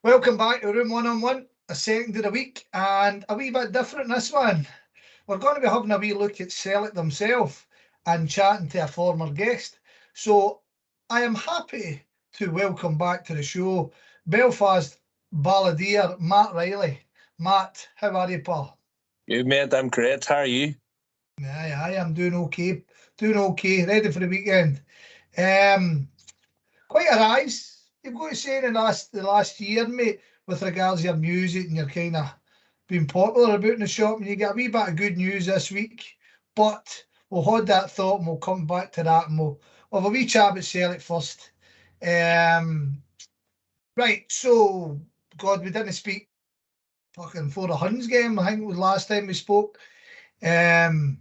Welcome back to Room 1-on-1, a second of the week, and a wee bit different this one. We're going to be having a wee look at Celtic themselves and chatting to a former guest. So I am happy to welcome back to the show Belfast balladeer Matt Riley. Matt, how are you, pal? You mate, I'm great. How are you? Aye, I'm doing okay. Doing okay, ready for the weekend. Um, Quite a rise, you've got to say, in the last year, mate, with regards to your music and you're kind of being popular about in the shop, and you get a wee bit of good news this week. But we'll hold that thought and we'll come back to that, and we'll have a wee chat about Celtic first. Um, right, so God, we didn't speak fucking for the Huns game. I think it was last time we spoke. Um,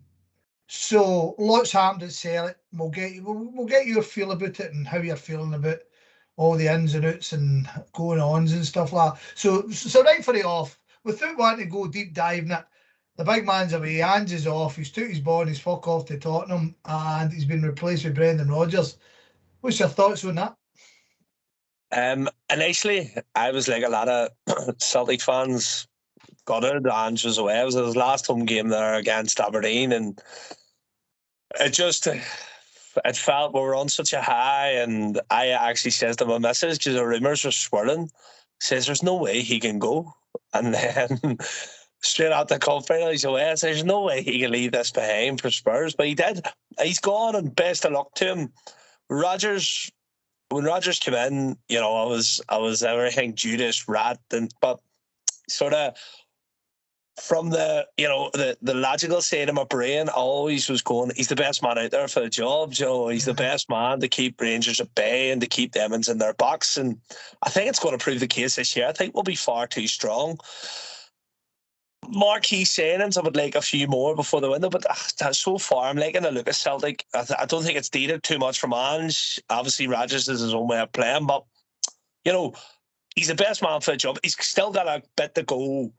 so lots happened at Celtic. We'll get your feel about it and how you're feeling about all the ins and outs and going ons and stuff like that. So right for it off, without wanting to go deep diving it, the big man's away, Ange is off, he's took his ball and he's fuck off to Tottenham and he's been replaced with Brendan Rodgers. What's your thoughts on that? Initially, I was like a lot of Celtic fans gutted Ange was away. It was his last home game there against Aberdeen, and it felt we were on such a high. And I actually says to my missus, because the rumours were swirling, says there's no way he can go. And then straight out the cup final, he's away. I says there's no way he can leave this behind for Spurs, but he did. He's gone, and best of luck to him. Rodgers. When Rodgers came in, I was everything Judas rat, but sort of from the logical side of my brain, I always was going, he's the best man out there for the job. He's the best man to keep Rangers at bay and to keep them in their box. And I think it's going to prove the case this year. I think we'll be far too strong. Marquee signings, I would like a few more before the window, but so far I'm liking the look of Celtic. I don't think it's needed too much from Ange. Obviously, Rodgers is his own way of playing, but he's the best man for the job. He's still got a bit to go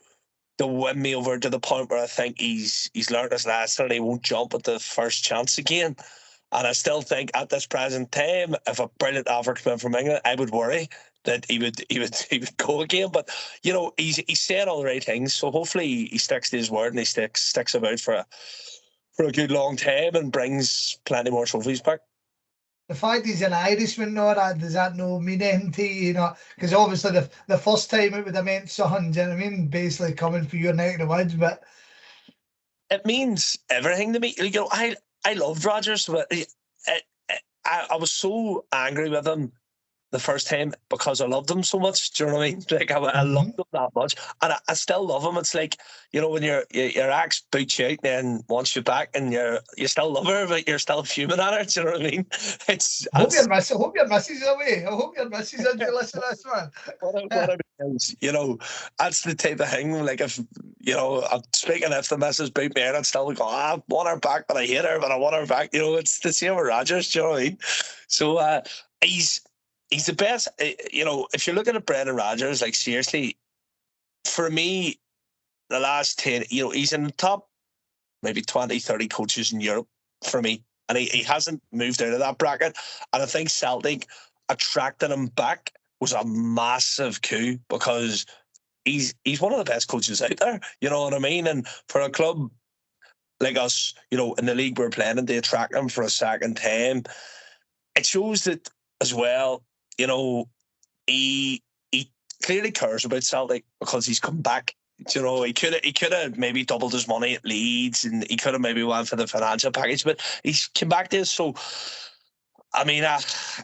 to win me over to the point where I think he's learned his lesson and he won't jump at the first chance again. And I still think at this present time, if a brilliant offer came in from England, I would worry that he would go again. But he's saying all the right things, so hopefully he sticks to his word and he sticks about for a good long time and brings plenty more trophies back. The fact he's an Irishman, does that no mean anything to you? Because obviously the first time it would have meant something. Do you know what I mean? Basically coming for your neck of the woods, but it means everything to me. I loved Rodgers, but I was so angry with him the first time because I loved him so much. Do you know what I mean? Like I loved him that much, and I still love him. It's like when your ex boots you out, then wants you back, and you still love her, but you're still fuming at her. Do you know what I mean? I hope your missus is away. I hope your missus is to listen to this one. What I mean is, that's the type of thing. Like if I'm speaking, if the missus boot me out, I'd still go, I want her back, but I hate her, but I want her back. It's the same with Rodgers. Do you know what I mean? So he's the best. If you're looking at Brendan Rodgers, like seriously, for me, the last 10, he's in the top maybe 20, 30 coaches in Europe for me. And he hasn't moved out of that bracket. And I think Celtic attracting him back was a massive coup because he's one of the best coaches out there. You know what I mean? And for a club like us, in the league we're playing, and they attract him for a second time, it shows that as well. He clearly cares about Celtic because he's come back. He could have maybe doubled his money at Leeds, and he could have maybe went for the financial package, but he's come back to us. So, I mean,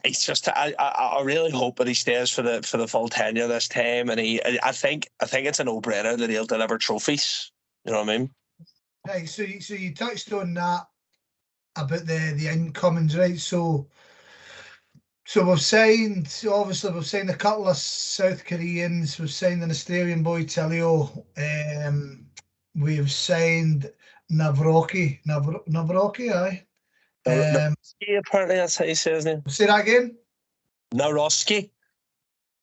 it's just I really hope that he stays for the full tenure this time, and I think it's a no-brainer that he'll deliver trophies. You know what I mean? Right. So you touched on that about the incomings, right? So we've signed a couple of South Koreans. We've signed an Australian boy, Telio. We've signed Navroki, aye. Naroski, apparently that's how you say his name. Say that again? Naroski,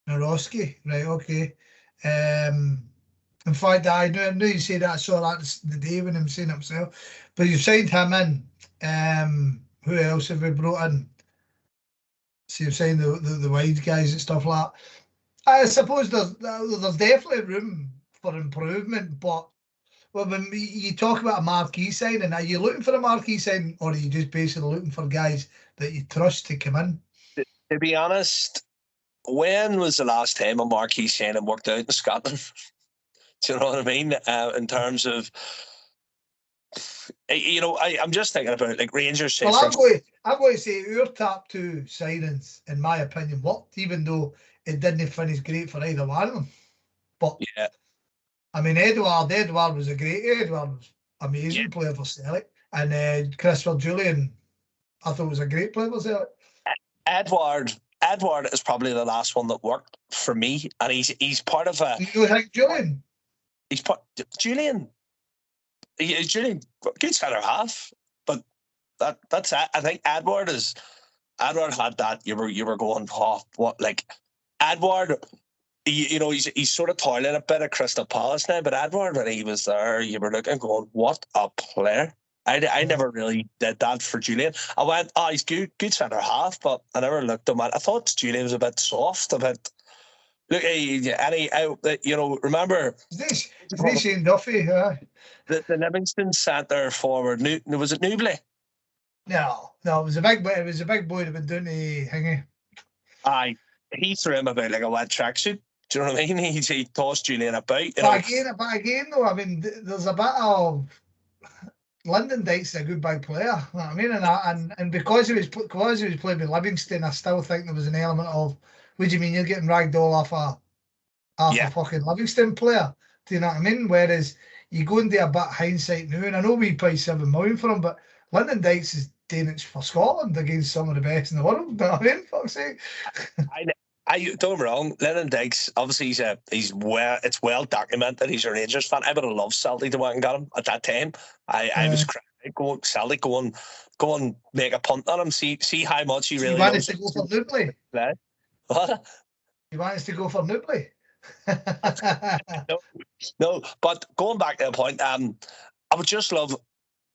right, okay. In fact, I knew you said that. I saw that the day when him saying it himself. But you've signed him in. Who else have we brought in? So you've signed the wide guys and stuff like that. I suppose there's definitely room for improvement, but when you talk about a marquee signing, are you looking for a marquee signing, or are you just basically looking for guys that you trust to come in? To be honest, when was the last time a marquee signing worked out in Scotland? Do you know what I mean? In terms of, I'm just thinking about like Rangers, say Well, for I'm going to say our top two signings, in my opinion, worked, even though it didn't finish great for either one of them. But yeah, I mean, Edward was Edward was yeah. amazing player for Celtic, and Christopher Julian, I thought was a great player for Celtic. Edward, Edward is probably the last one that worked for me, and he's part of a. You think Julian? He's part Julian. Julian, good centre half, but that's it. I think Edward had that. You were going, oh, what, like Edward. He's sort of toiling a bit at Crystal Palace now, but Edward, when he was there, you were looking, going, what a player. I never really did that for Julian. I went, oh, he's good centre half, but I never looked at him. I thought Julian was a bit soft, a bit. Look, remember Is this Shane Duffy? the Livingston centre forward? Was it Newbley? No, it was a big boy. It was a big boy that been doing the thingy. Aye, he threw him about like a wet tracksuit. Do you know what I mean? He tossed Julian about. But again, though, I mean, there's a bit of Lyndon Dykes a good big player. You know what I mean, and because he was playing with Livingston, I still think there was an element of, what do you mean you're getting ragged all off a fucking Livingston player? Do you know what I mean? Whereas you go into a bit hindsight now, and I know we paid £7 million for him, but Lyndon Dykes is doing it for Scotland against some of the best in the world. Do you know what I mean? Fuck's sake. I don't get me wrong. Lennon Diggs, obviously, it's well documented. He's a Rangers fan. I would have loved Celtic to went and got him at that time. I was crying. Celtic go and make a punt on him. See how much he really. He managed to go for Newbley. What? He managed to go for Newbley. No, but going back to the point, I would just love.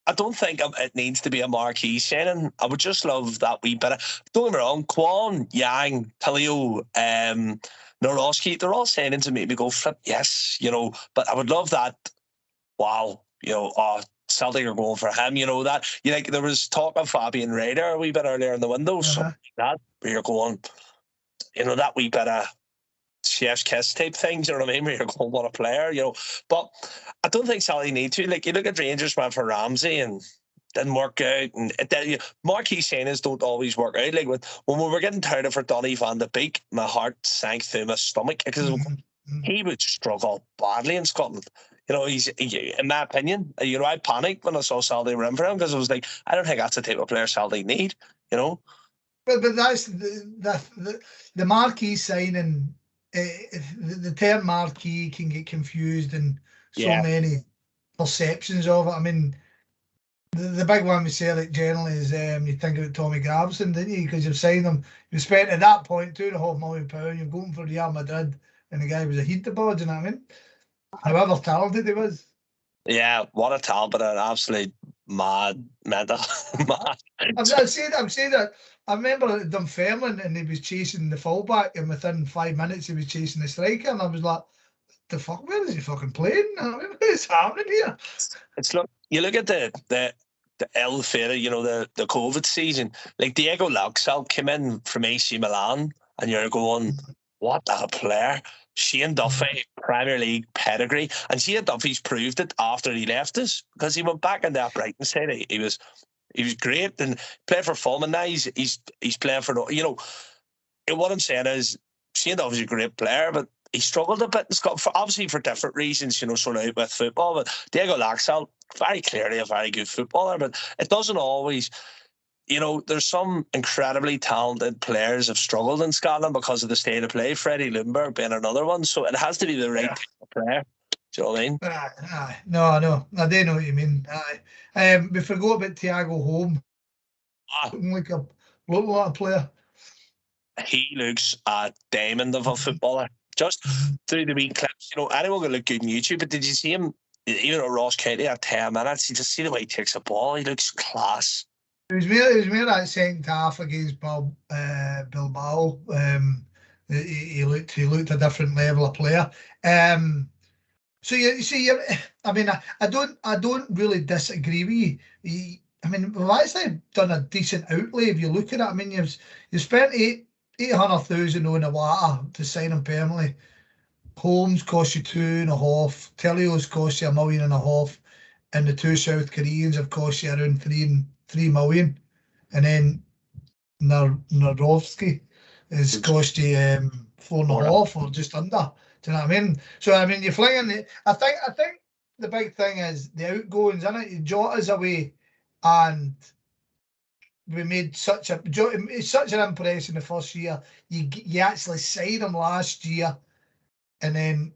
I don't think it needs to be a marquee signing. I would just love that wee bit of, don't get me wrong, Kwon, Yang, Talio, Norowski, they're all signings to make me go, flip, yes, but I would love that, wow, Celtic are going for him, that. There was talk of Fabian Raider a wee bit earlier in the window, something like that, where you're going, that wee bit of chef's kiss type things, you know what I mean? Where you're going, what a player, But I don't think Sally need to. Like, you look at Rangers, went for Ramsey and didn't work out. And marquee signings don't always work out. Like, when we were getting tired of Donny van de Beek, my heart sank through my stomach because he would struggle badly in Scotland. In my opinion, I panicked when I saw Sally were in for him because I was like, I don't think that's the type of player Sally need, But that's the marquee signing. The term marquee can get confused in so many perceptions of it. I mean, the big one we say like generally is you think about Tommy Gravesen, didn't you? Because you've signed him, you spent at that point £2.5 million, you're going for Real Madrid, and the guy was a heat board, you know what I mean? However talented he was. Yeah, what a talent, but an absolute mad, mental, mad. I'm saying that. I remember Dunfermline and he was chasing the fullback, and within 5 minutes he was chasing the striker, and I was like, the fuck, where is he fucking playing? I mean, what is happening here? You look at the ill fate, the COVID season. Like Diego Laxalt came in from AC Milan, and you're going, what a player. Shane Duffy, Premier League pedigree, and Shane Duffy's proved it after he left us because he went back in that Brighton side. He was great and played for Fulham. Now he's playing for what I'm saying is Shane Duffy's a great player, but he struggled a bit in Scotland, obviously for different reasons, sort of out with football. But Diego Laxalt, very clearly a very good footballer, but it doesn't always. There's some incredibly talented players have struggled in Scotland because of the state of play. Freddie Ljungberg being another one. So it has to be the right type of player. Do you know what I mean? No, I do know what you mean. We forgot about Thiago Holm. Looking like a player. He looks a diamond of a footballer. Just through the wee clips, anyone can look good on YouTube, but did you see him, even at Ross County at 10 minutes, you just see the way he takes the ball. He looks class. It was more that second half against Bilbao. He looked a different level of player. So you see, I mean, I don't really disagree with you. I mean, we've actually done a decent outlay if you look at it. I mean, you spent 800,000 on the water to sign him permanently. Holmes cost you 2.5. Telios cost you 1.5 million, and the two South Koreans have cost you around 3 million. And then Narovsky has cost you 4.5 or just under. Do you know what I mean? So I mean, you're flinging it. I think the big thing is the outgoings, isn't it? Jota's away, and we made such an impression the first year. You actually signed him last year, and then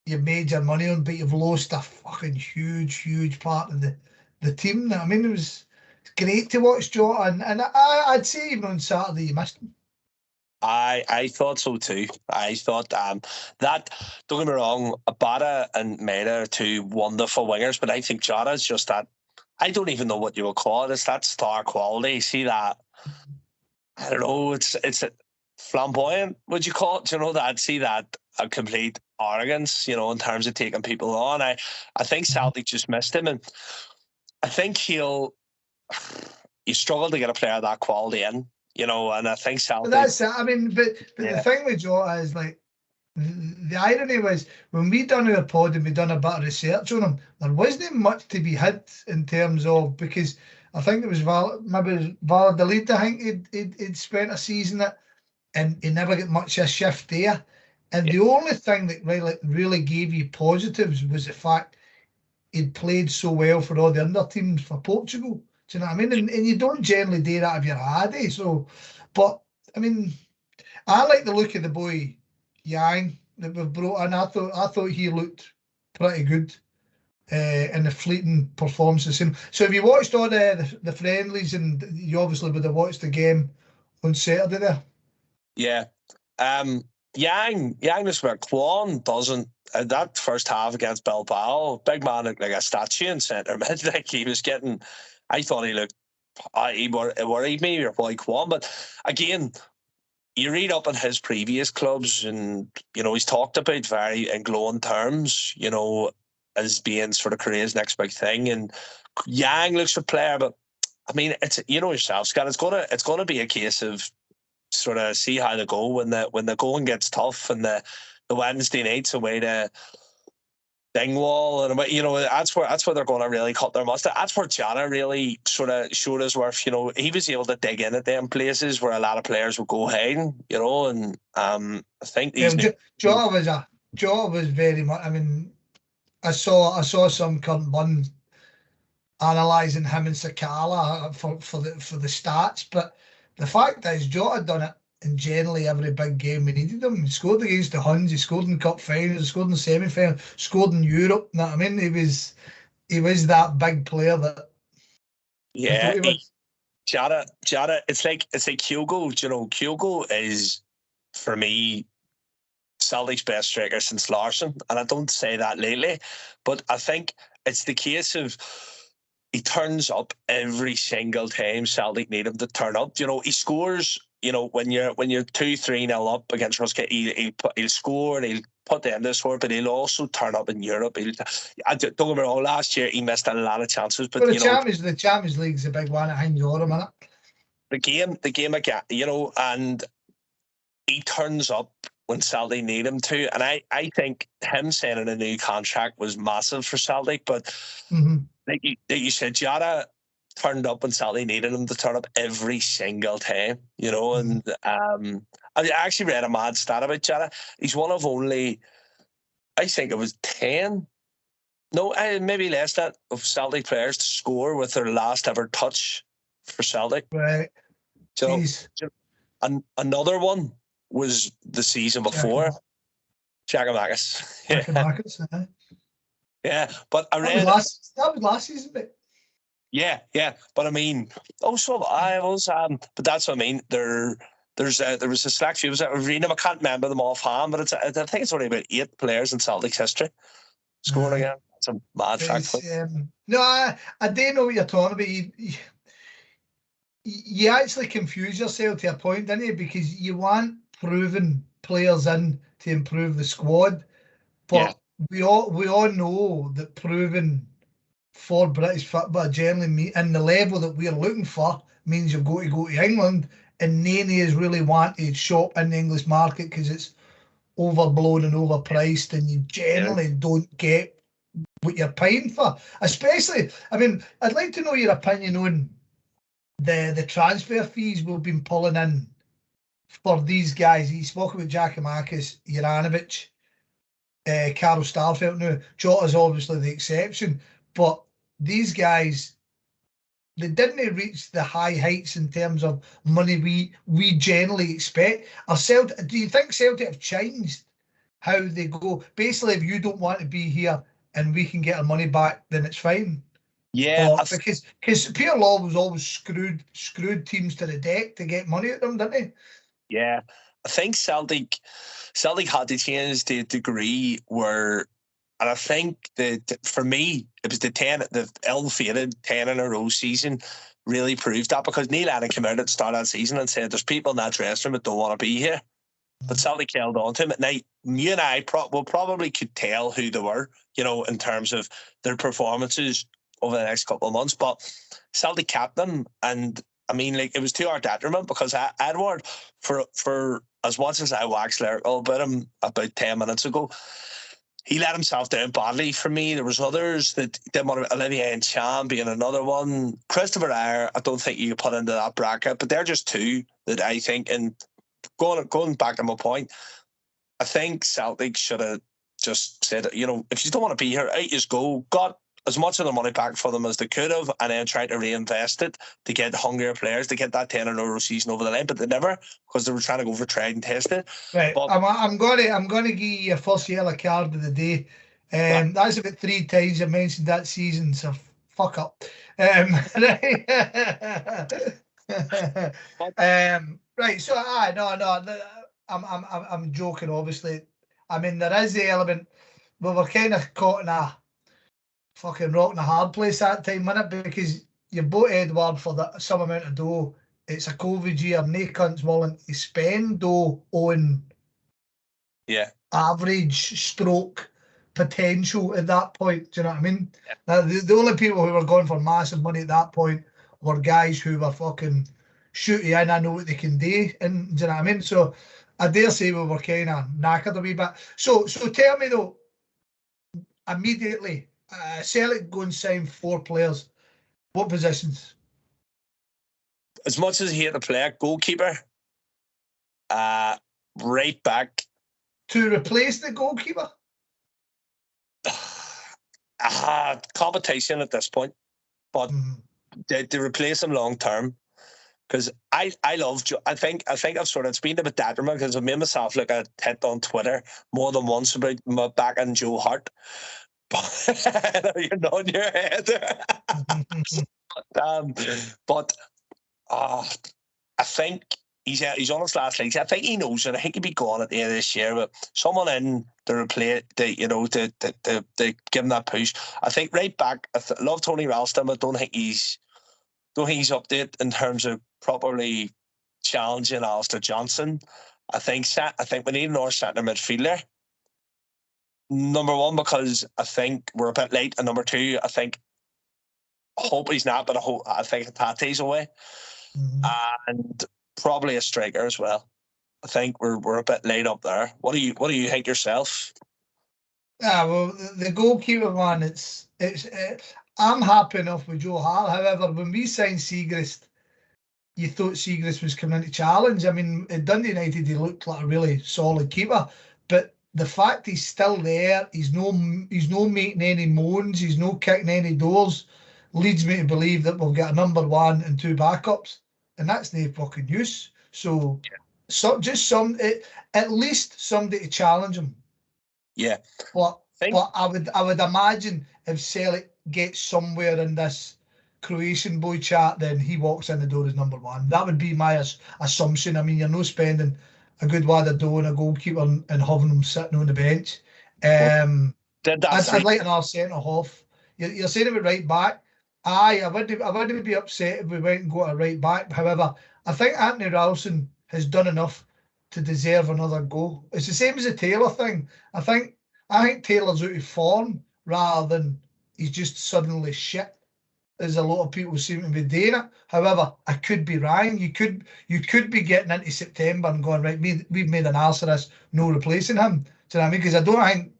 you made your money on, but you've lost a fucking huge part of the team. I mean, it was great to watch Jota, and I'd say even on Saturday you missed him. I thought so too. I thought that, don't get me wrong, Abada and Maeda are two wonderful wingers, but I think Jota's just that, I don't even know what you would call it. It's that star quality. See that, I don't know, it's a flamboyant, would you call it? Do you know that? I'd see that a complete arrogance, you know, in terms of taking people on. I think Celtic just missed him, and I think you struggle to get a player of that quality in. You know, and I think Celtic. But that's it. I mean, but yeah. The thing with Jota is, like, the irony was when we done our pod and we done a bit of research on him, there wasn't much to be had in terms of, because I think it was Valladolid. I think he'd spent a season at, and he never got much of a shift there. And the only thing that really gave you positives was the fact he'd played so well for all the under teams for Portugal. Do you know what I mean? And you don't generally do that if you're Addy. So, but I mean, I like the look of the boy Yang that we've brought in. I thought he looked pretty good in the fleeting performances. So have you watched all the friendlies, and you obviously would have watched the game on Saturday there? Yeah. Yang is where Kwon doesn't. That first half against Bilbao, big man looked like a statue in centre mid. Like he was getting. I thought he looked. It worried me, your boy Kwon. But again, you read up on his previous clubs, and you know he's talked about very in glowing terms. You know, as being sort of Korea's next big thing. And Yang looks a player, but I mean, it's, you know yourself, Scott. It's gonna be a case of sort of see how they go when the going gets tough, and the Wednesday nights away to Dingwall, and you know that's where they're going to really cut their mustard. That's where Jota really sort of showed his worth. You know, he was able to dig in at them places where a lot of players would go hiding. You know, and I think these Jota was very much. I mean, I saw some current one analysing him and Sakala for the stats, but the fact is Jota done it in generally every big game we needed him. He scored against the Huns, he scored in cup finals, he scored in the semi-final, scored in Europe. You know what I mean? He was that big player that. Yeah, Jota. It's like Kyogo. You know, Kyogo is, for me, Celtic's best striker since Larsson, and I don't say that lately, but I think it's the case of he turns up every single time Celtic need him to turn up. You know, he scores. You know, when you're 2-3-0 up against Ruska, he'll score and he'll put the end of the score, but he'll also turn up in Europe. Don't get me wrong, last year he missed a lot of chances, but the Champions League's a big one. It hangs over him, innit? The game again, you know, and he turns up when Celtic need him to, and I think him signing a new contract was massive for Celtic, but like you said, Jota turned up when Celtic needed him to turn up every single time, you know. And I actually read a mad stat about Jota. He's one of only, I think it was 10, no, maybe less than, of Celtic players to score with their last ever touch for Celtic. Right. So, another one was the season before. Giakoumakis. Yeah, but I read that was last season, but yeah, but I mean, I was, but that's what I mean. There was a select few. I was reading them. I can't remember them offhand, but I think it's only about 8 players in Celtic's history scoring again. It's a mad fact. No, I do know what you're talking about. You actually confuse yourself to a point, didn't you? Because you want proven players in to improve the squad. But we all know that proving for British football generally in the level that we're looking for means you've got to go to England, and Naney is really wanting to shop in the English market because it's overblown and overpriced, and you generally don't get what you're paying for. Especially, I mean, I'd like to know your opinion on the transfer fees we've been pulling in for these guys. You spoke about Giakoumakis, Juranovic, Carl Starfelt. Now, Jota's obviously the exception, but these guys, they didn't reach the high heights in terms of money we generally expect. Do you think Celtic have changed how they go? Basically, if you don't want to be here and we can get our money back, then it's fine. Yeah, because Peter Law was always screwed teams to the deck to get money at them, didn't he? Yeah, I think Celtic had to change the degree where, and I think that for me it was the ill-fated 10 in a row season really proved that, because Neil Lennon came out at the start of that season and said there's people in that dressing room that don't want to be here, but Celtic held on to him. Now, you and I probably could tell who they were, in terms of their performances over the next couple of months, but Celtic kept them, and I mean, like, it was to our detriment, because Edward, for as much as I waxed lyrical about him about 10 minutes ago, he let himself down badly for me. There was others that didn't want to, Olivier and Chan being another one. Christopher Ayer, I don't think you could put into that bracket, but they're just two that I think, and going back to my point, I think Celtic should have just said, if you don't want to be here, out you go, got as much of the money back for them as they could have, and then tried to reinvest it to get hungrier players to get that 10 in a row season over the line, but they never, because they were trying to go for tried and tested. Right, but I'm gonna give you your first yellow card of the day. That's about 3 times I mentioned that season, so fuck up. Right, so no, I'm joking, obviously. I mean, there is the element, but we're kind of caught in a fucking rock in a hard place that time, wasn't it? Because you bought Edward for some amount of dough. It's a COVID year, no cunt's willing to spend dough on average stroke potential at that point. Do you know what I mean? Yeah. Now, the only people who were going for massive money at that point were guys who were fucking shooty in, I know what they can do, and do you know what I mean? So I dare say we were kind of knackered a wee bit. So tell me though, immediately, Celtic go and sign 4 players. What positions? As much as he had to play, goalkeeper, right back. To replace the goalkeeper? Competition at this point, but to replace him long term, because I think I've sort of, it's been a bit detriment, because I made myself look at hit on Twitter more than once about my back and Joe Hart. But you're nodding your head. But I think he's on his last legs. I think he knows it. I think he'll be gone at the end of this year. But someone in to replace, to give him that push. I think right back. I love Tony Ralston. I don't think he's up to it in terms of properly challenging Alistair Johnson. I think we need another centre midfielder. Number one, because I think we're a bit late, and number two, I hope he's not, but I think Tate's away, and probably a striker as well. I think we're a bit late up there. What do you think yourself? Well, the goalkeeper one, it's I'm happy enough with Joe Hart. However, when we signed Siegrist, you thought Siegrist was coming into challenge. I mean, at Dundee United, he looked like a really solid keeper, but the fact he's still there, he's no making any moans, he's no kicking any doors, leads me to believe that we'll get a number 1 and 2 backups, and that's no fucking use. So at least somebody to challenge him. Yeah. But I would imagine if Celtic gets somewhere in this Croatian boy chat, then he walks in the door as number 1. That would be my assumption. I mean, you're not spending a good wad of dough on a goalkeeper and having him sitting on the bench. I'd like another centre half. You're saying about right back. I wouldn't be upset if we went and got a right back. However, I think Anthony Ralston has done enough to deserve another go. It's the same as the Taylor thing. I think Taylor's out of form rather than he's just suddenly shit, as a lot of people seem to be doing it. However, I could be wrong. You could be getting into September and going, right, we've made an arse of this, no replacing him. Do you know what I mean? Because I don't think,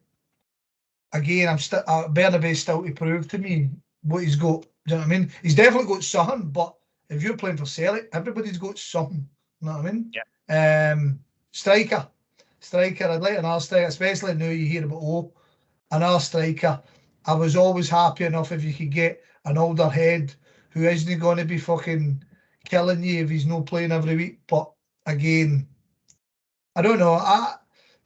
again, Bernabei's still to prove to me what he's got. Do you know what I mean? He's definitely got something, but if you're playing for Celtic, everybody's got something. You know what I mean? Yeah. Striker. I'd like another striker, especially now you hear about another striker. I was always happy enough if you could get an older head who isn't going to be fucking killing you if he's not playing every week. But again, I don't know.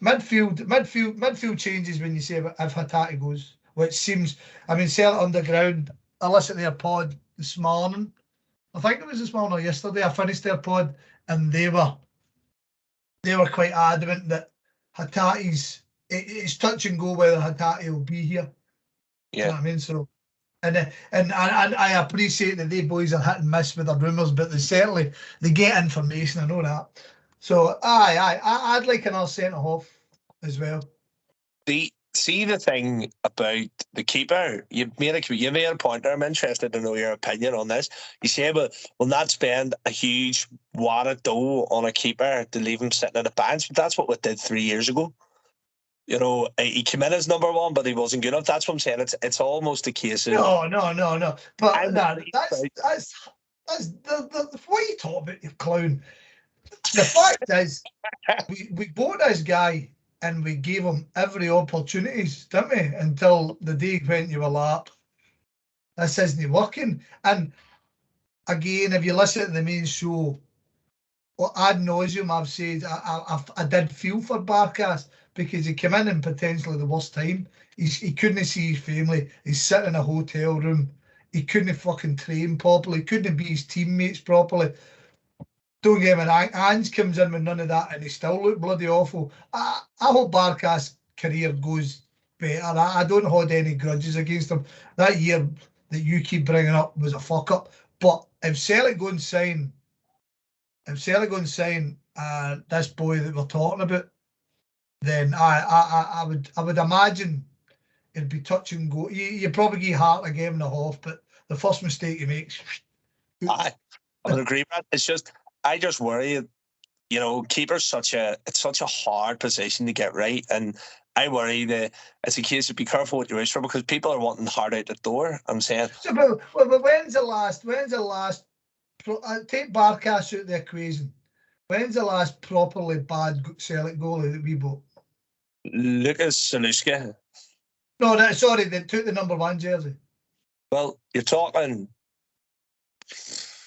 Midfield changes when you say if Hatate goes, which seems. I mean, Celtic Underground. I listened to their pod this morning. I think it was this morning or yesterday. I finished their pod and they were quite adamant that it's touch and go whether Hatate will be here. Yeah. You know what I mean? So, and I appreciate that they boys are hit and miss with the rumours, but they get information. I know that. So, I'd like another centre half as well. See the thing about the keeper. You made a point there. I'm interested to know your opinion on this. You say, we'll not spend a huge wad of dough on a keeper to leave him sitting on the bench. But that's what we did 3 years ago. You know, he came in as number one, but he wasn't good enough. That's what I'm saying. It's almost a case of no. But that's what are you talking about, you clown? The fact is, we bought this guy and we gave him every opportunities, didn't we? Until the day when you were like, this isn't working. And again, if you listen to the main show, well, ad nauseum, I've said I did feel for Barkas because he came in potentially the worst time. He couldn't see his family. He's sitting in a hotel room. He couldn't fucking train properly. Couldn't be his teammates properly. Don't get me wrong, Ange comes in with none of that and he still looked bloody awful. I hope Barkas' career goes better. I don't hold any grudges against him. That year that you keep bringing up was a fuck up. But if Celtic go and sign this boy that we're talking about, then I would imagine it'd be touch and go. You probably give Hart a game and a half, but the first mistake he makes. I would agree with that. It's just I just worry, you know, keeper's such a hard position to get right, and I worry that it's a case of be careful what you wish for because people are wanting hard out the door. I'm saying. So, but when's the last? Take Barkas out of the equation. When's the last properly bad Celtic goalie that we bought? Lucas Saluska. No, sorry, they took the number 1 jersey. Well, you're talking.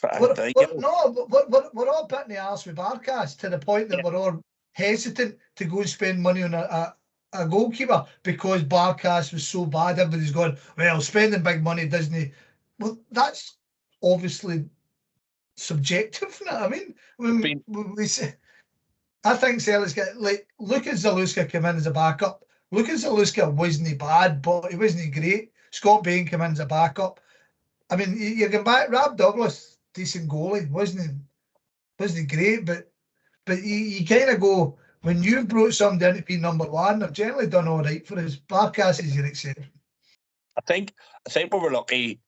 We're all putting the arse with Barkas to the point that we're all hesitant to go and spend money on a goalkeeper because Barkas was so bad. Everybody's going, well, spending big money, doesn't he? Well, that's obviously subjective. You know what I mean? I think Celtic's got, like, Lucas Zaluska came in as a backup. Lucas Zaluska wasn't but he wasn't great. Scott Bain came in as a backup. I mean, you can back Rob Douglas, decent goalie, wasn't great, but you kind of go, when you've brought somebody in to be number 1, they've generally done all right for us. Barkas is your exception. I think we were lucky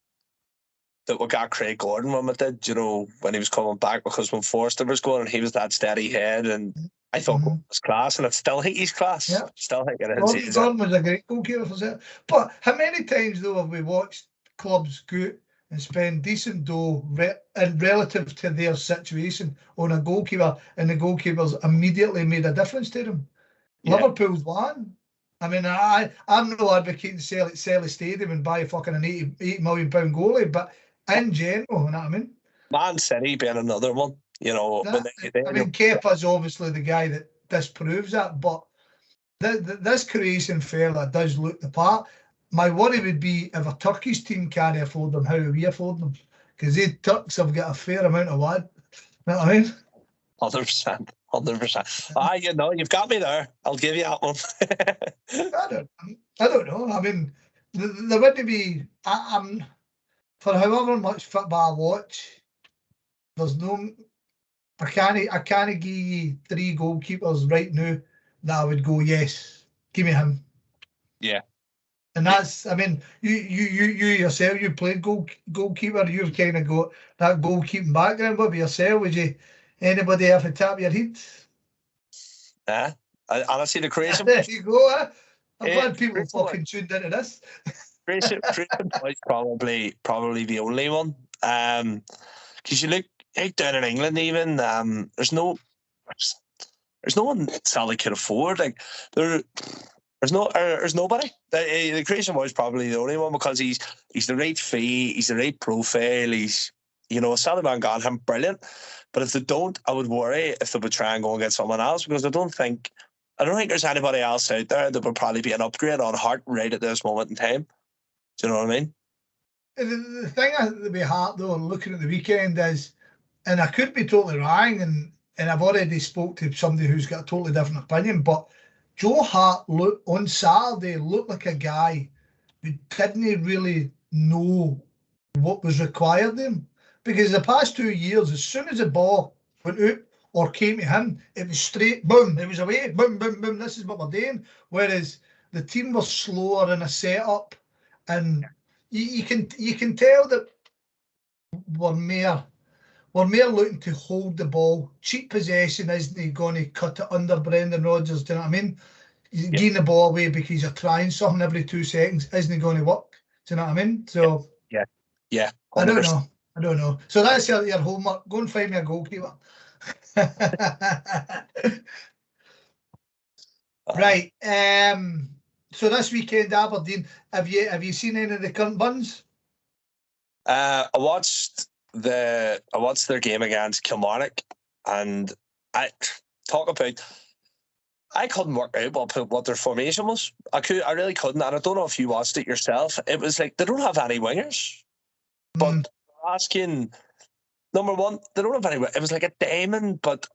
that we got Craig Gordon when we did, you know, when he was coming back, because when Forster was going and he was that steady head, and I thought it was class, and I still think he's class. Yeah. Still think it is. Gordon was a great goalkeeper for Celtic. But how many times, though, have we watched clubs go and spend decent dough and relative to their situation on a goalkeeper, and the goalkeepers immediately made a difference to them? Yeah. Liverpool's one. I mean, I'm no advocating sell a stadium and buy fucking an £80 million goalie, but in general, you know what I mean? Man City being another one, you know. Kepa's obviously the guy that disproves that, but this Croatian fella does look the part. My worry would be if a Turkish team can't afford them, how do we afford them? Because they Turks have got a fair amount of lad. You know what I mean? 100%. You know, you've got me there. I'll give you that one. I don't know. I mean, there wouldn't be. I'm for however much football I watch. There's no. I can't give you 3 goalkeepers right now that I would go, yes, give me him. Yeah. And that's, I mean, you yourself, you played goalkeeper, you've kind of got that goalkeeping background. What about yourself? Would you, anybody have to tap your head? Nah. Honestly, the Croatian There you go. I'm glad people Croatian fucking tuned into this. Croatian boys probably the only one. Because you look like down in England, even there's no one Sally could afford. Like there's nobody. The Croatian boy is probably the only one because he's the right fee, he's the right profile, he's Sally Van got him brilliant. But if they don't, I would worry if they would try and go and get someone else because I don't think there's anybody else out there that would probably be an upgrade on Hart right at this moment in time. Do you know what I mean? The thing that we have though, looking at the weekend is, and I could be totally wrong, and I've already spoke to somebody who's got a totally different opinion, but Joe Hart on Saturday looked like a guy who didn't really know what was required of him. Because the past 2 years, as soon as the ball went out or came to him, it was straight, boom, it was away, boom, boom, boom, this is what we're doing. Whereas the team was slower in a setup, and you can tell that we're more looking to hold the ball. Cheap possession isn't going to cut it under Brendan Rodgers, do you know what I mean? You're getting the ball away because you're trying something every 2 seconds isn't going to work. Do you know what I mean? So yeah. I don't know. So that's your homework. Go and find me a goalkeeper. Right. So this weekend, Aberdeen. Have you seen any of the current buns? I watched their game against Kilmarnock, and I couldn't work out what their formation was. I really couldn't, and I don't know if you watched it yourself. It was like they don't have any wingers, but asking number one, they don't have any. It was like a diamond, but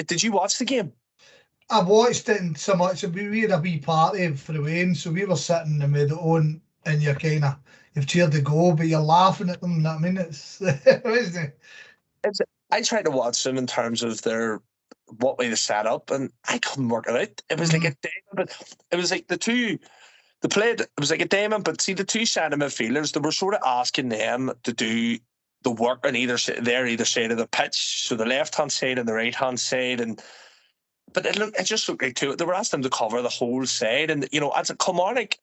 did you watch the game? I watched it in so much. We had a wee party for the win, so we were sitting in the middle, and you've cheered the goal, but you're laughing at them. I mean, it's isn't it? I tried to watch them in terms of what way they set up, and I couldn't work it out. It was like a diamond, but it was like they played. It was like a diamond, but see the two centre midfielders, they were sort of asking them to do the work on either side of the pitch, so the left hand side and the right hand side, but it just looked like they were asking them to cover the whole side, and as a Kilmarnock,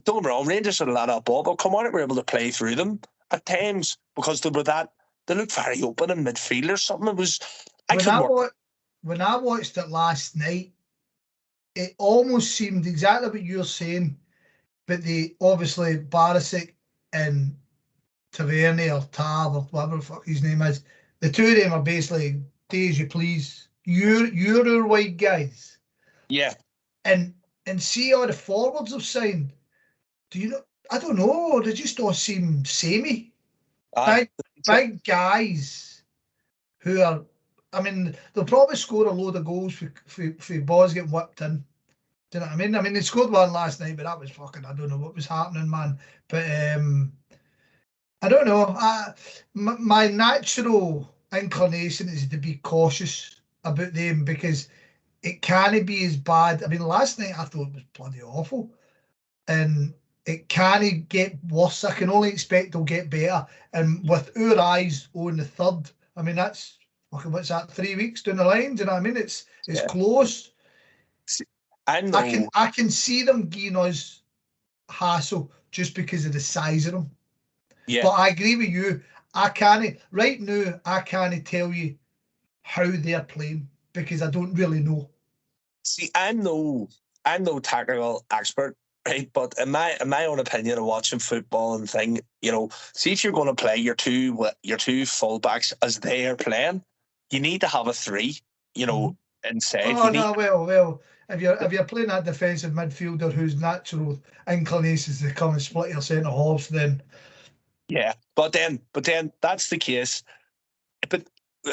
don't get me wrong, Rangers had a lot of ball, but Kilmarnock were able to play through them at times because they looked very open in midfield or something. It was when I watched it last night, it almost seemed exactly what you're saying, but obviously Barisic and Tavernier or Tav or whatever the fuck his name is, the two of them are basically do as you please. You're our white guys. Yeah. And see all the forwards have signed. Do you know? I don't know. They just don't seem samey. Big guys who are. I mean, they'll probably score a load of goals for balls getting whipped in. Do you know what I mean? I mean, they scored one last night, but that was fucking. I don't know what was happening, man. But I don't know. My natural inclination is to be cautious about them because it can't be as bad. I mean, last night I thought it was bloody awful, and it can't get worse. I can only expect they'll get better. And with our eyes on the third, I mean, that's what's that? 3 weeks down the line. Do you know what I mean? It's close. I can see them giving us hassle just because of the size of them. Yeah. But I agree with you. I can't tell you how they're playing because I don't really know. See, I'm no technical expert, right? But in my own opinion of watching football and thing, see if you're going to play your two fullbacks as they are playing, you need to have a three, inside. Well, if you're playing that defensive midfielder whose natural inclinations to come and split your centre halves, then yeah. But then that's the case. But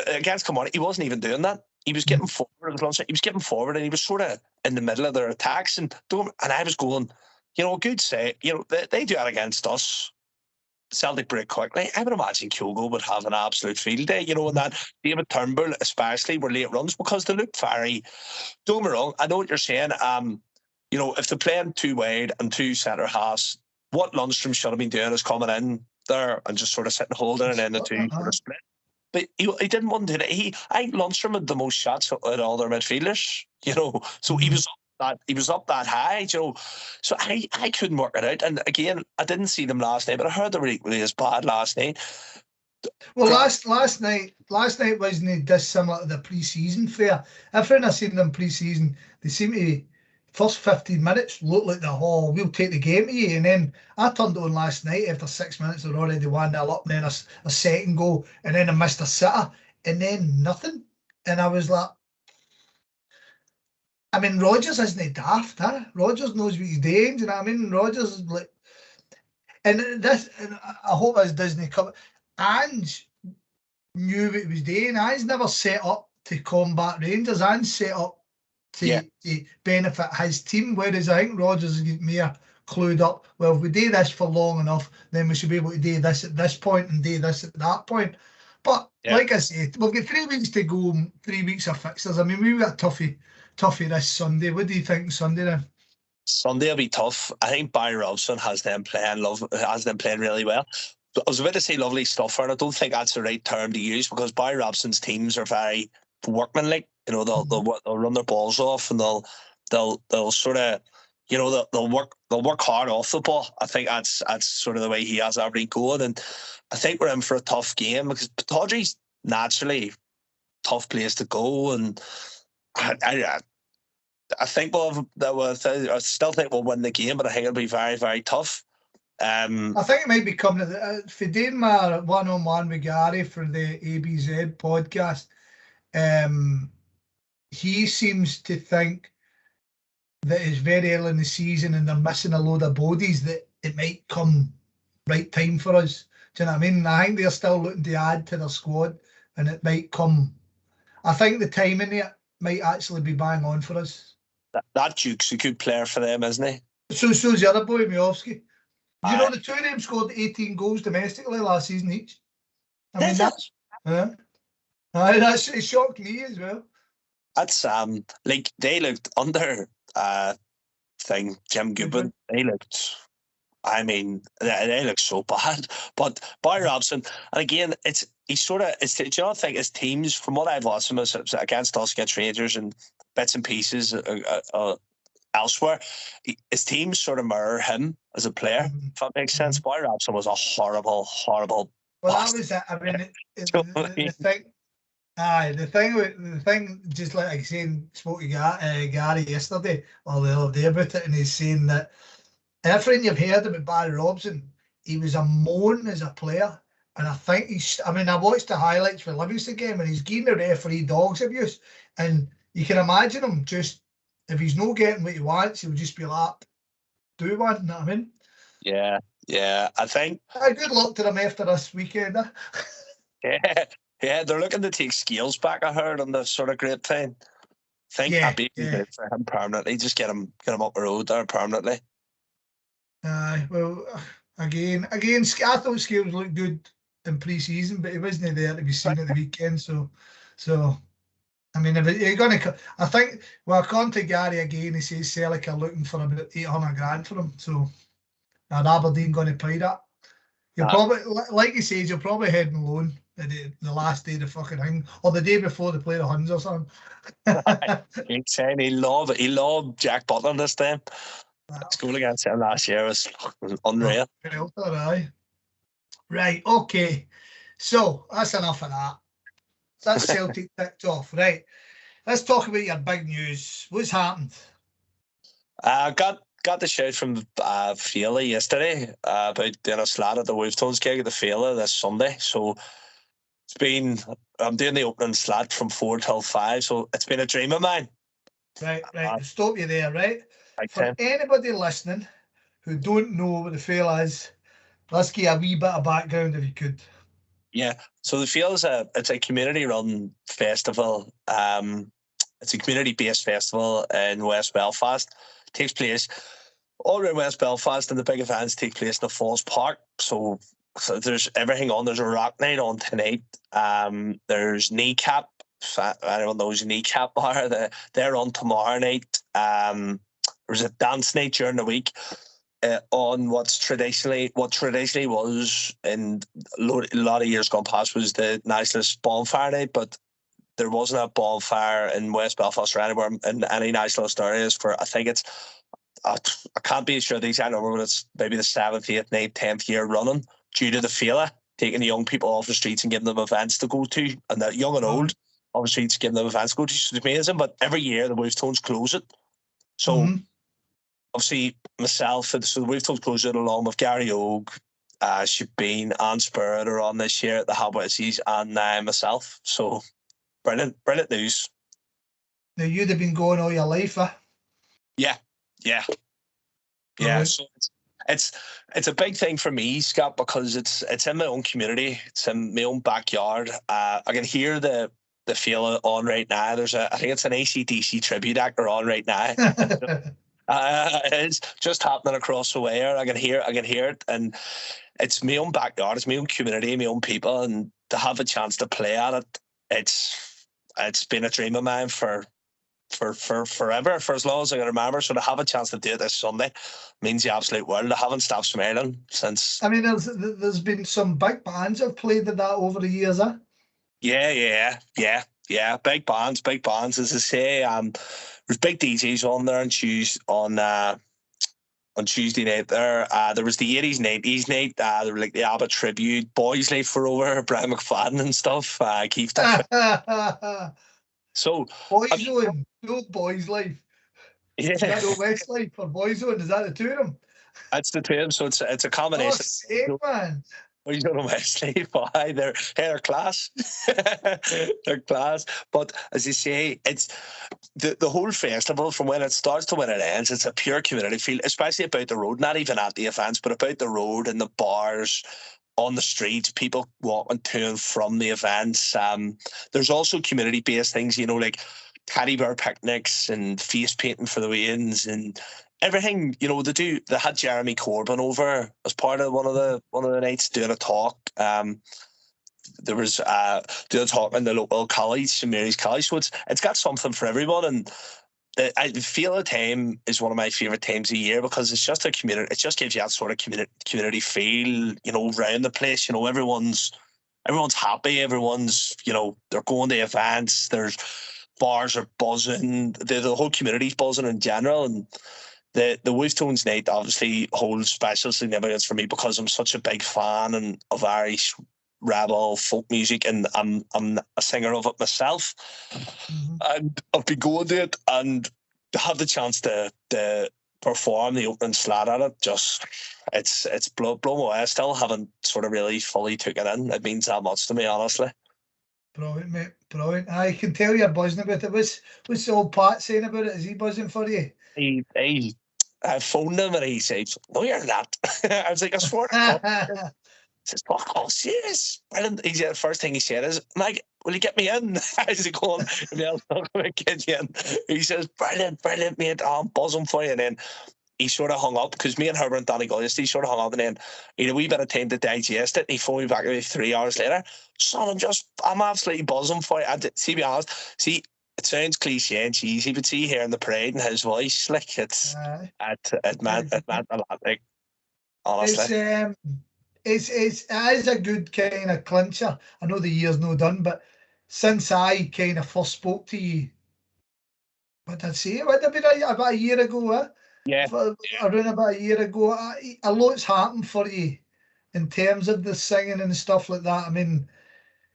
against Kilmarnock, he wasn't even doing that. He was getting forward. He was getting forward, and he was sort of in the middle of their attacks. And I was going, good say, they do that against us. Celtic break quickly, I would imagine Kyogo would have an absolute field day, you know, and that David Turnbull especially were late runs because they looked very, don't get me wrong, I know what you're saying. You know, if they're playing two wide and two centre halves, what Lundstrom should have been doing is coming in there and just sort of sitting holding and then the two sort of split. But he didn't want to do it. I think Lundstrom had the most shots at all their midfielders, you know. So he was up that high, you know. So I couldn't work it out. And again, I didn't see them last night, but I heard they were equally as bad last night. Well, last night wasn't dissimilar to the pre-season fair. Everything I've seen them pre-season, they seem to first 15 minutes look like we'll take the game to you. And then I turned on last night after 6 minutes, they're already 1-0 up, and then a second goal, and then I missed a sitter, and then nothing. And I was like, I mean, Rodgers isn't daft, huh? Rodgers knows what he's doing, do you know what I mean? Rodgers is like, and I hope as Disney cover, Ange knew what he was doing. Ange never set up to combat Rangers. Ange set up to benefit his team, whereas I think Rodgers is more clued up. Well, if we do this for long enough, then we should be able to do this at this point and do this at that point. But like I said, we've got 3 weeks to go, 3 weeks of fixtures. I mean, we've got toughie this Sunday. What do you think Sunday then? Sunday will be tough. I think Barry Robson has them playing really well. I was about to say lovely stuff, and I don't think that's the right term to use because Barry Robson's teams are very workmanlike. You know, they'll run their balls off and they'll sort of, you know, they'll work hard off the ball. I think that's sort of the way he has everything going, and I think we're in for a tough game because Tawdry's naturally a tough place to go, and I think I still think we'll win the game, but I think it'll be very, very tough. I think it might be coming for doing my one-on-one with Gary for the ABZ podcast. He seems to think that it's very early in the season and they're missing a load of bodies, that it might come right time for us. Do you know what I mean? I think they're still looking to add to their squad, and it might come. I think the timing there might actually be bang on for us. That Duke's a good player for them, isn't he? So's the other boy, Miovski. You know, the two of them scored 18 goals domestically last season each. I mean, it shocked me as well. That's like they looked under Jim Goodwin. They looked, I mean, they look so bad. But Barry Robson, and again, do you not think his teams, from what I've watched him against us, against Rangers and bits and pieces elsewhere, his teams sort of mirror him as a player, if that makes sense. Barry Robson was a horrible. Well, that was it. I mean, the thing, just like I said, spoke to Gary yesterday or the other day about it, and he's saying that everything you've heard about Barry Robson, he was a moan as a player, and I think I watched the highlights for Livingston game, and he's getting the referee dogs abuse, and you can imagine him just, if he's not getting what he wants, he'll just be like, do one, you know what I mean? Yeah, I think. Good luck to them after this weekend. Yeah, they're looking to take Scales back, I heard, on the sort of grapevine. I think that'd be good for him permanently. Just get him up the road there permanently. Well, again, I thought Scales looked good in pre-season, but he wasn't there to be seen at the weekend. So. I mean, if you're going to, I think, well, according to Gary again, he says Celtic are looking for about 800 grand for him. So, and Aberdeen going to pay that. You'll probably, like he says, you'll probably head on loan the last day of the fucking thing, or the day before they play the Huns or something. He's saying he loved Jack Butler this time. His goal against him last year was unreal. Right, okay. So, that's enough of that. That's Celtic ticked off. Right. Let's talk about your big news. What's happened? I got the shout from Fela yesterday about doing a slat at the Wolftones gig at the Fela this Sunday. So I'm doing the opening slat from 4 till 5. So it's been a dream of mine. Right. I'll stop you there, right? For anybody listening who don't know what the Fela is, let's get a wee bit of background if you could. Yeah, so the Feel it's a community-run festival. It's a community-based festival in West Belfast. It takes place all around West Belfast, and the big events take place in the Falls Park. So So there's everything on. There's a rock night on tonight. There's kneecap. Anyone knows kneecap are they're on tomorrow night. There's a dance night during the week. On what traditionally was in a lot of years gone past was the nationalist bonfire night, but there wasn't a bonfire in West Belfast or anywhere in any nationalist areas for, I think it's, I can't be sure the exact number, but it's maybe the 7th, 8th, 9th, 10th year running due to the failure, taking the young people off the streets and giving them events to go to, and the young and old off the streets giving them events to go to. It's amazing, but every year the Wolf Tones close it. So obviously myself, so the Wolf Tones close it along with Gary Ogue, Shabeen and Spirit are on this year at the Homebhoys, and myself. So brilliant news. Now you'd have been going all your life, Yeah. So it's a big thing for me, Scott, because it's in my own community, it's in my own backyard. I can hear the feel on right now. I think it's an AC/DC tribute actor on right now. It's just happening across the way. I can hear it, and it's my own backyard, it's my own community, my own people, and to have a chance to play at it, it's been a dream of mine for forever, for as long as I can remember. So to have a chance to do it this Sunday means the absolute world. I haven't stopped smiling since. I mean, there's been some big bands that have played at that over the years, Yeah. Big bands. As I say, there's big DJs on there on Tuesday night there. There was the 80s, 90s night. There were like the ABBA tribute, Boys Life for over, Brian McFadden and stuff. Keith. So Boyzone, no Boys Life. Yeah. Is that no Westlife or Boyzone? Is that the two of them? That's the two of them. So it's a combination. Oh, sake, man. Well, you don't know Westlife. Why? They're class. They're class. But as you say, it's the whole festival from when it starts to when it ends. It's a pure community feel, especially about the road. Not even at the events, but about the road and the bars, on the streets, people walking to and from the events. There's also community-based things, like teddy bear picnics and face painting for the wins and everything. They had Jeremy Corbyn over as part of one of the nights doing a talk. There was doing a talk in the local college, St Mary's College. So it's got something for everyone, and I feel the time is one of my favourite times of year because it's just a community. It just gives you that sort of community feel, around the place. Everyone's happy. Everyone's, they're going to events. There's bars are buzzing. The whole community's buzzing in general. And the Wolf Tones night obviously holds special significance for me because I'm such a big fan of Irish rebel folk music, and I'm a singer of it myself. And I've been going to it, and to have the chance to perform the opening slat at it, just it's blown away. I still haven't sort of really fully took it in. It means that much to me, honestly. Brilliant, mate. Brilliant. I can tell you're buzzing about it. What's the old Pat saying about it? Is he buzzing for you? I phoned him and he said, "No, you're not." I was like, "I swear to God." He says, "Oh, serious?" The first thing he said is, "Mike, will you get me in?" I was going, "No, I'm not going to get you in." He says, brilliant, mate. Oh, I'm buzzing for you. And then he sort of hung up because me and Herbert and Danny Gullis, he sort of hung up, and then he had a wee bit of time to digest it. And he phoned me back about 3 hours later. "Son, I'm absolutely buzzing for you." And to be honest, it sounds cliche and cheesy, but see hearing the pride in his voice, like it meant a lot. Like, honestly, it is a good kind of clincher. I know the year's no done, but since I kind of first spoke to you, what did I say? Would have been about a year ago, Yeah. Around about a year ago, a lot's happened for you in terms of the singing and stuff like that. I mean,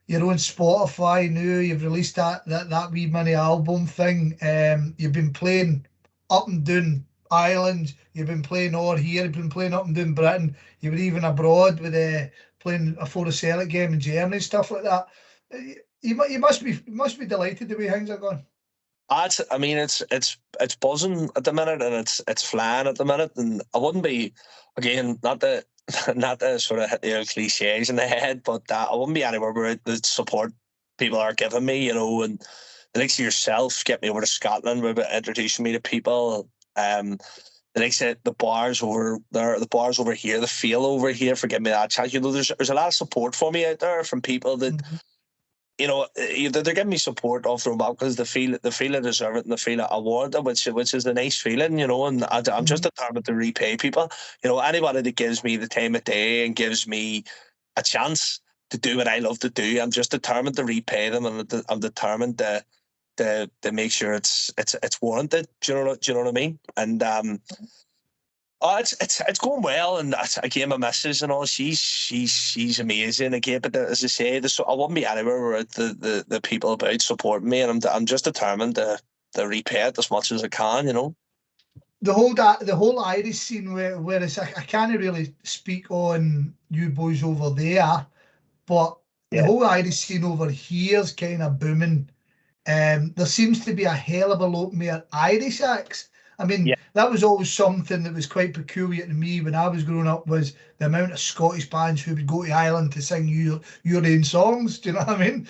you're on Spotify now. You've released that wee mini album thing. You've been playing up and down Ireland. You've been playing all here. You've been playing up and down Britain. You were even abroad with playing a Celtic game in Germany and stuff like that. You must be delighted the way things are going. It's buzzing at the minute, and it's flying at the minute, and I wouldn't be, again, not the sort of hit the cliches in the head, but I wouldn't be anywhere where the support people are giving me, and the likes of yourself get me over to Scotland, about introducing me to people. The like I said, the bars over there, the bars over here, the feel over here, forgive me that chance. There's a lot of support for me out there from people that, they're giving me support off the back because they feel I deserve it and they feel I want it, which is a nice feeling, and I'm just determined to repay people. Anybody that gives me the time of day and gives me a chance to do what I love to do, I'm just determined to repay them, and I'm determined to make sure it's warranted. Do you know what I mean? And oh, it's going well, and again, my missus and all, she's amazing again. But as I say, I wouldn't be anywhere without the people about supporting me, and I'm just determined to repay it as much as I can. The whole Irish scene, whereas I can't really speak on you boys over there, but the whole Irish scene over here is kind of booming. There seems to be a hell of a lot more Irish acts. I mean, that was always something that was quite peculiar to me when I was growing up, was the amount of Scottish bands who would go to Ireland to sing your own songs. Do you know what I mean?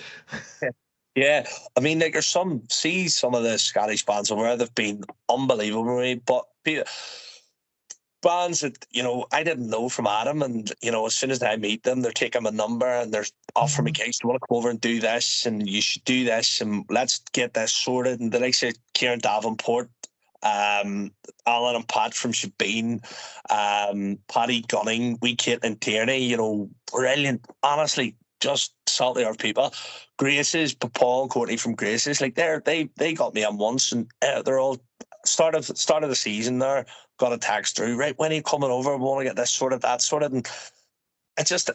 Yeah, I mean, like, there's some of the Scottish bands over there, they've been unbelievable to me, but bands that, I didn't know from Adam, and, as soon as I meet them, they're taking my number and they're offering me gigs. You want to come over and do this, and you should do this, and let's get this sorted. And the likes of Kieran Davenport, Alan and Pat from Shabeen, Paddy Gunning, wee Caitlin Tierney, brilliant, honestly, just salty earth people. Graces, Paul and Courtney from Graces, like they got me on once, and they're all start of the season there, got a text through, right, when are you coming over, we want to get this sorted, that sorted, and it's just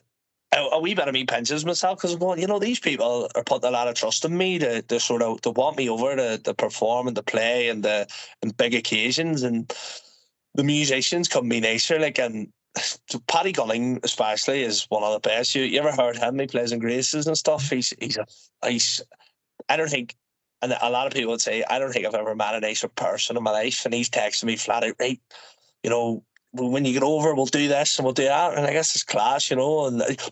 a wee bit of me pinches myself, because, well, these people are putting a lot of trust in me to sort of to want me over to perform and to play and big occasions, and the musicians couldn't be nicer, like, and Paddy Gunning especially is one of the best. You ever heard him? He plays in Graces and stuff. He's I don't think, and a lot of people would say, I don't think I've ever met a nicer person in my life, and he's texting me flat out, right, when you get over, we'll do this and we'll do that, and I guess it's class,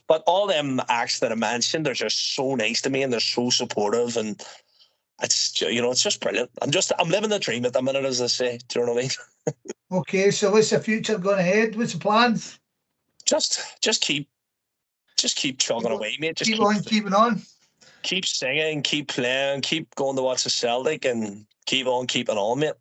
but all them acts that I mentioned, they're just so nice to me, and they're so supportive, and it's it's just brilliant. I'm living the dream at the minute, as I say. Do you know what I mean? Okay, so what's the future going ahead? What's the plans? Just keep chugging away, mate. Just keeping on. Keep singing, keep playing, keep going to watch the Celtic, and keep on keeping on, mate.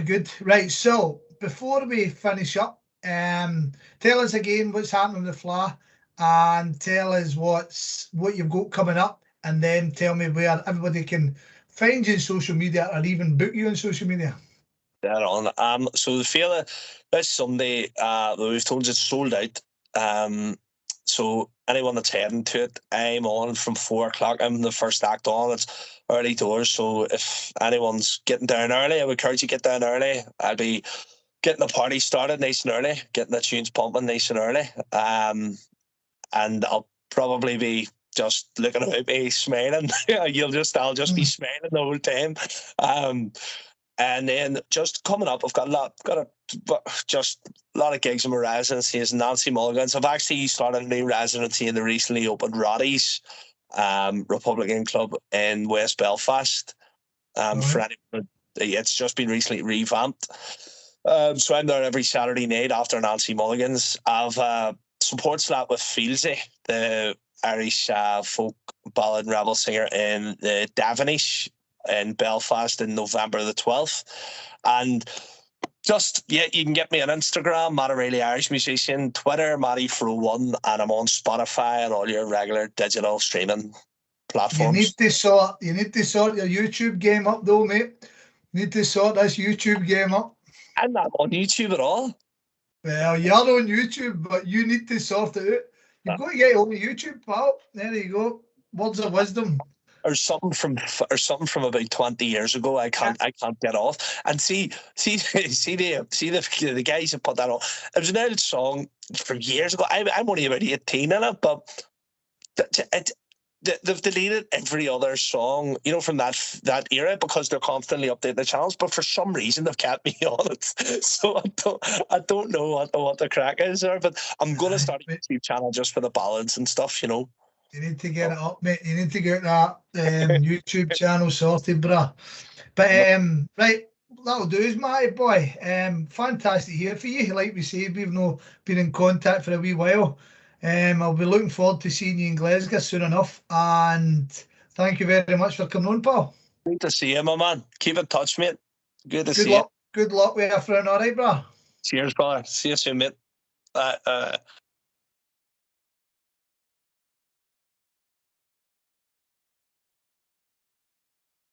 Good. Right, so before we finish up, tell us again what's happening with the Fla, and tell us what you've got coming up, and then tell me where everybody can find you on social media, or even book you on social media. Dead on. So the Fela, this Sunday, we've told you it's sold out. So anyone that's heading to it, I'm on from 4 o'clock. I'm the first act on. It's early doors, so if anyone's getting down early, I would encourage you to get down early. I'll be getting the party started nice and early, getting the tunes pumping nice and early. And I'll probably be just looking at me smiling. I'll just be smiling the whole time. And then just coming up, I've got a lot of gigs in my residency as Nancy Mulligan's. I've actually started a new residency in the recently opened Roddy's Republican Club in West Belfast. For anyone, it's just been recently revamped. So I'm there every Saturday night after Nancy Mulligan's. I've support slap with Fieldsy, the Irish folk ballad and rebel singer in the Davenish in Belfast in November the 12th. And you can get me on Instagram, Matt O'Reilly Irish Musician, Twitter, Matty1, and I'm on Spotify and all your regular digital streaming platforms. You need to sort your YouTube game up though, mate. You need to sort this YouTube game up. I'm not on YouTube at all. Well, you're on YouTube, but you need to sort it out. You've got to get on YouTube, pal. There you go. Words of wisdom. Or something from about 20 years ago. I can't get off. And see the guys who put that on. It was an old song from years ago. I'm only about 18 in it, but they've deleted every other song, from that era, because they're constantly updating the channels. But for some reason, they've kept me on it. So I don't know what the crack is there. But I'm going to start a YouTube channel just for the ballads and stuff. You need to get it up, mate. You need to get that YouTube channel sorted, bruh. But right, that'll do us, Matty boy. Fantastic here for you. Like we say, we've no been in contact for a wee while. I'll be looking forward to seeing you in Glasgow soon enough. And thank you very much for coming on, pal. Great to see you, my man. Keep in touch, mate. Good to Good see luck. you. Good luck with your friend, all right, bro? Cheers, brother. See you soon, mate.